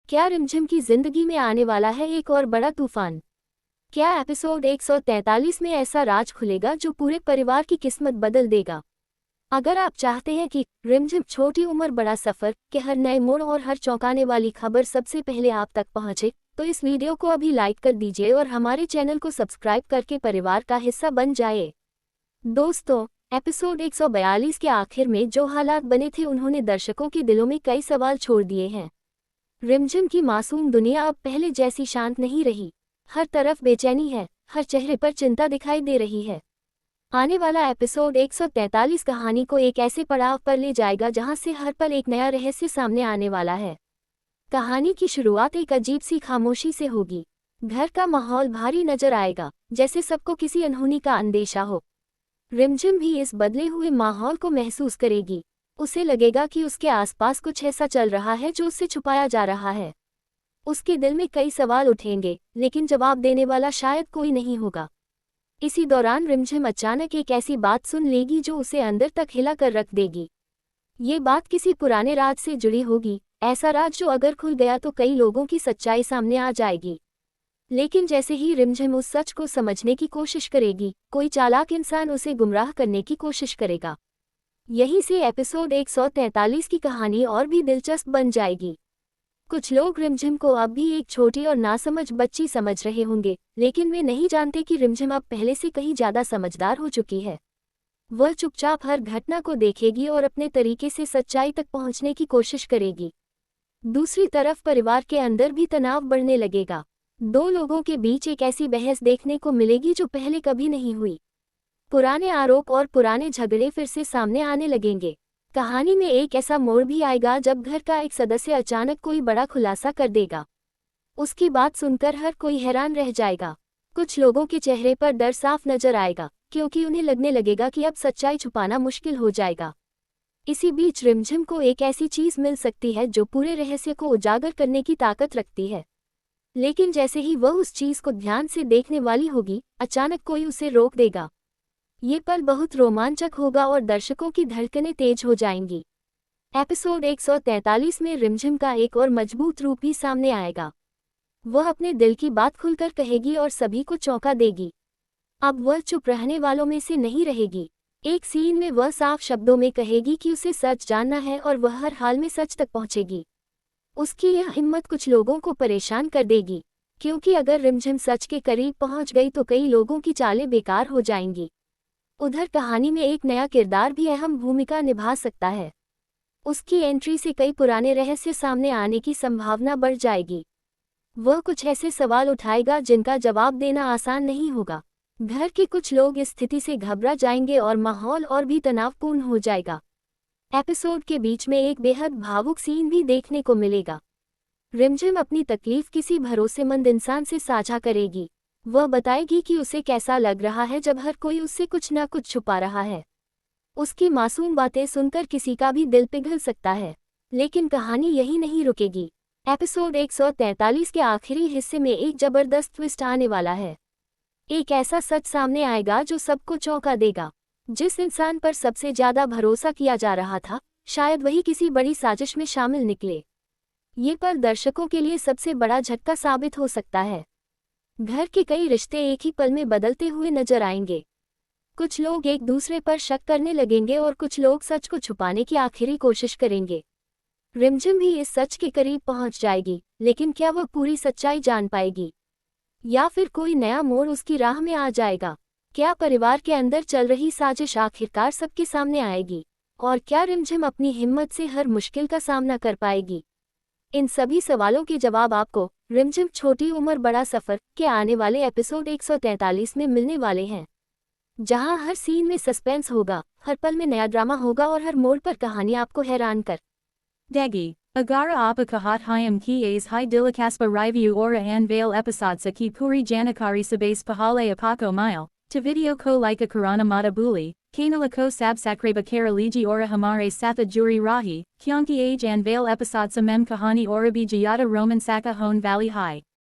क्या रिमझिम की जिंदगी में आने वाला है एक और बड़ा तूफान? क्या एपिसोड 143 में ऐसा राज खुलेगा जो पूरे परिवार की किस्मत बदल देगा? अगर आप चाहते हैं कि रिमझिम छोटी उम्र बड़ा सफर के हर नए मोड़ और हर चौंकाने वाली खबर सबसे पहले आप तक पहुंचे, तो इस वीडियो को अभी लाइक कर दीजिए और हमारे चैनल को सब्सक्राइब करके परिवार का हिस्सा बन जाए। दोस्तों, एपिसोड 142 के आखिर में जो हालात बने थे उन्होंने दर्शकों के दिलों में कई सवाल छोड़ दिए हैं। रिमझिम की मासूम दुनिया अब पहले जैसी शांत नहीं रही। हर तरफ बेचैनी है, हर चेहरे पर चिंता दिखाई दे रही है। आने वाला एपिसोड 143 कहानी को एक ऐसे पड़ाव पर ले जाएगा जहां से हर पल एक नया रहस्य सामने आने वाला है। कहानी की शुरुआत एक अजीब सी खामोशी से होगी। घर का माहौल भारी नजर आएगा, जैसे सबको किसी अनहोनी का अंदेशा हो। रिमझिम भी इस बदले हुए माहौल को महसूस करेगी। उसे लगेगा कि उसके आसपास कुछ ऐसा चल रहा है जो उससे छुपाया जा रहा है। उसके दिल में कई सवाल उठेंगे, लेकिन जवाब देने वाला शायद कोई नहीं होगा। इसी दौरान रिमझिम अचानक एक ऐसी बात सुन लेगी जो उसे अंदर तक हिला कर रख देगी। ये बात किसी पुराने राज से जुड़ी होगी, ऐसा राज जो अगर खुल गया तो कई लोगों की सच्चाई सामने आ जाएगी। लेकिन जैसे ही रिमझिम उस सच को समझने की कोशिश करेगी, कोई चालाक इंसान उसे गुमराह करने की कोशिश करेगा। यहीं से एपिसोड 143 की कहानी और भी दिलचस्प बन जाएगी। कुछ लोग रिमझिम को अब भी एक छोटी और नासमझ बच्ची समझ रहे होंगे, लेकिन वे नहीं जानते कि रिमझिम अब पहले से कहीं ज्यादा समझदार हो चुकी है। वह चुपचाप हर घटना को देखेगी और अपने तरीके से सच्चाई तक पहुंचने की कोशिश करेगी। दूसरी तरफ परिवार के अंदर भी तनाव बढ़ने लगेगा। दो लोगों के बीच एक ऐसी बहस देखने को मिलेगी जो पहले कभी नहीं हुई। पुराने आरोप और पुराने झगड़े फिर से सामने आने लगेंगे। कहानी में एक ऐसा मोड़ भी आएगा जब घर का एक सदस्य अचानक कोई बड़ा खुलासा कर देगा। उसकी बात सुनकर हर कोई हैरान रह जाएगा। कुछ लोगों के चेहरे पर डर साफ नजर आएगा, क्योंकि उन्हें लगने लगेगा कि अब सच्चाई छुपाना मुश्किल हो जाएगा। इसी बीच रिमझिम को एक ऐसी चीज मिल सकती है जो पूरे रहस्य को उजागर करने की ताकत रखती है। लेकिन जैसे ही वह उस चीज को ध्यान से देखने वाली होगी, अचानक कोई उसे रोक देगा। ये पल बहुत रोमांचक होगा और दर्शकों की धड़कनें तेज हो जाएंगी। एपिसोड 143 में रिमझिम का एक और मजबूत रूप भी सामने आएगा। वह अपने दिल की बात खुलकर कहेगी और सभी को चौंका देगी। अब वह चुप रहने वालों में से नहीं रहेगी। एक सीन में वह साफ शब्दों में कहेगी कि उसे सच जानना है और वह हर हाल में सच तक पहुंचेगी। उसकी यह हिम्मत कुछ लोगों को परेशान कर देगी, क्योंकि अगर रिमझिम सच के करीब पहुंच गई तो कई लोगों की चालें बेकार हो जाएंगी। उधर कहानी में एक नया किरदार भी अहम भूमिका निभा सकता है। उसकी एंट्री से कई पुराने रहस्य सामने आने की संभावना बढ़ जाएगी। वह कुछ ऐसे सवाल उठाएगा जिनका जवाब देना आसान नहीं होगा। घर के कुछ लोग इस स्थिति से घबरा जाएंगे और माहौल और भी तनावपूर्ण हो जाएगा। एपिसोड के बीच में एक बेहद भावुक सीन भी देखने को मिलेगा। रिमझिम अपनी तकलीफ किसी भरोसेमंद इंसान से साझा करेगी। वह बताएगी कि उसे कैसा लग रहा है जब हर कोई उससे कुछ न कुछ छुपा रहा है। उसकी मासूम बातें सुनकर किसी का भी दिल पिघल सकता है। लेकिन कहानी यही नहीं रुकेगी। एपिसोड 143 के आखिरी हिस्से में एक जबरदस्त ट्विस्ट आने वाला है। एक ऐसा सच सामने आएगा जो सबको चौंका देगा। जिस इंसान पर सबसे ज्यादा भरोसा किया जा रहा था, शायद वही किसी बड़ी साजिश में शामिल निकले। ये पल दर्शकों के लिए सबसे बड़ा झटका साबित हो सकता है। घर के कई रिश्ते एक ही पल में बदलते हुए नजर आएंगे। कुछ लोग एक दूसरे पर शक करने लगेंगे और कुछ लोग सच को छुपाने की आखिरी कोशिश करेंगे। रिमझिम भी इस सच के करीब पहुंच जाएगी, लेकिन क्या वह पूरी सच्चाई जान पाएगी, या फिर कोई नया मोड़ उसकी राह में आ जाएगा? क्या परिवार के अंदर चल रही साजिश आखिरकार सबके सामने आएगी, और क्या रिमझिम अपनी हिम्मत से हर मुश्किल का सामना कर पाएगी? इन सभी सवालों के जवाब आपको रिमझिम छोटी उम्र बड़ा सफर के आने वाले एपिसोड 143 में मिलने वाले हैं, जहां हर सीन में सस्पेंस होगा, हर पल में नया ड्रामा होगा और हर मोड़ पर कहानी आपको हैरान कर देगी। Agara apa kahat hayam ki as hi dilakaspa review ora an vale episode sa ki puri janakari sabase pahale apako mile, to video ko like a karana mata buli, kanala ko sab sakreba kara liji ora hamare satha juri rahi, kyanki age an vale episode sa mem kahani ora bi jayata roman saka hone valley high.